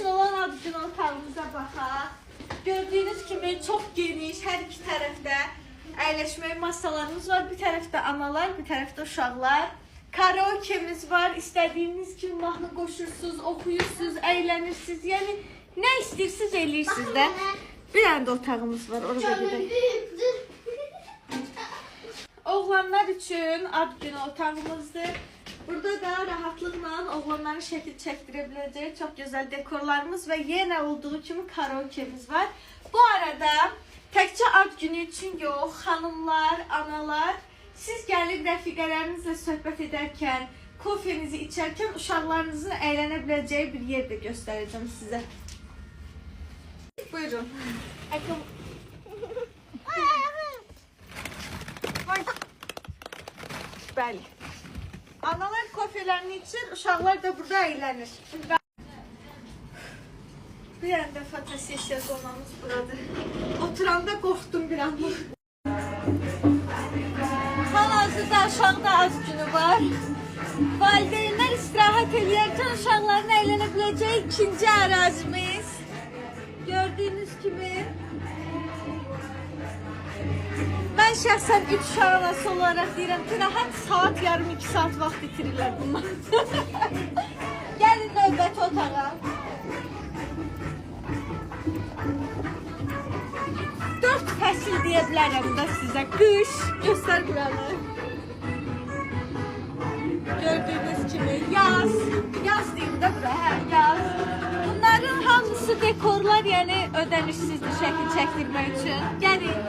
Olan adlı otağımıza baxaq. Gördüyünüz kimi çox geniş, hər iki tərəfdə əyləşmək masalarımız var. Bir tərəfdə analar, bir tərəfdə uşaqlar. Karaoke'miz var. İstədiyiniz kimi mahnı qoşursunuz, oxuyursunuz, əylənirsiniz. Yəni nə istəyirsiniz eləyirsiniz də. Bir dənə də otağımız var. Orada gedək. Oğlanlar üçün ad günü otağımızdır. Burada da rahatlıqla oğlanların şəkil çəkdirə biləcəyi çox gözəl dekorlarımız və yenə olduğu kimi karaoke'miz var. Bu arada təkcə ad günü üçün yox, xanımlar, analar, siz gəlib rəfiqələrinizlə söhbət edərkən, kofenizi içərkən uşaqlarınızın əylənə biləcəyi bir yer də göstərəcəm sizə. Buyurun. Bəli. Analar kofelerini içir, uşaqlar da burada əylənir. Bir anda fotosesiya zonamız buradır. Oturanda qorxdum bir anlıq. Hal-hazırda aşağıda az günü var. Valideynlər istirahət edərkən uşaqların əylənə biləcəyi ikinci ərazimiz. Gördüyünüz kimi. Ben şahsen 3 uşaq anası olarak deyirəm ki, rahat saat yarım 2 saat vaxt itirirlər bunlar. Gəlin növbəti otağa. 4 fəsil deyə bilərəm də sizə. Qış, göstər buranı. Gördüyünüz kimi yaz. Yaz deyim də bura, hə, yaz. Bunların hamısı dekorlar, yəni ödənişsizdir şəkil çəkdirmək üçün. Gəlin.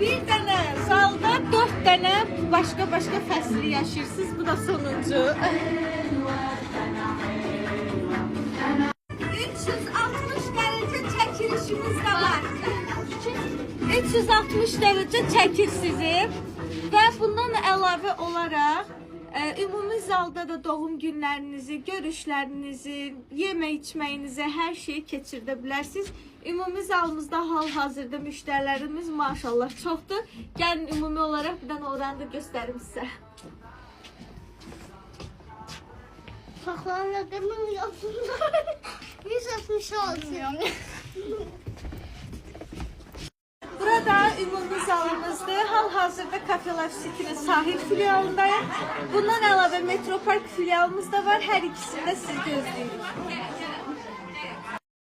Bir dənə zalda 4 dənə başqa fəsli yaşayırsınız. Bu da sonuncu. 360 dərəcə çəkilişimiz də var. 360 dərəcə çəkir sizi. Və bundan əlavə olaraq ümumi zalda da doğum günlərinizi, görüşlərinizi, yemək içməyinizi, hər şeyi keçirdə bilərsiniz. Ümumi zalımızda hal-hazırda müştərilərimiz maşallah çoxdur. Gəlin ümumi olaraq bir dənə oranı da göstərim sizə. Saxlarına demir yapsınlar. 160 olsun. Burada ümumi zalımızdır. Hal-hazırda Cafe Life City'nin sahil filialındayım. Bundan əlavə Metropark filialımız da var. Hər ikisini də siz gözləyirik.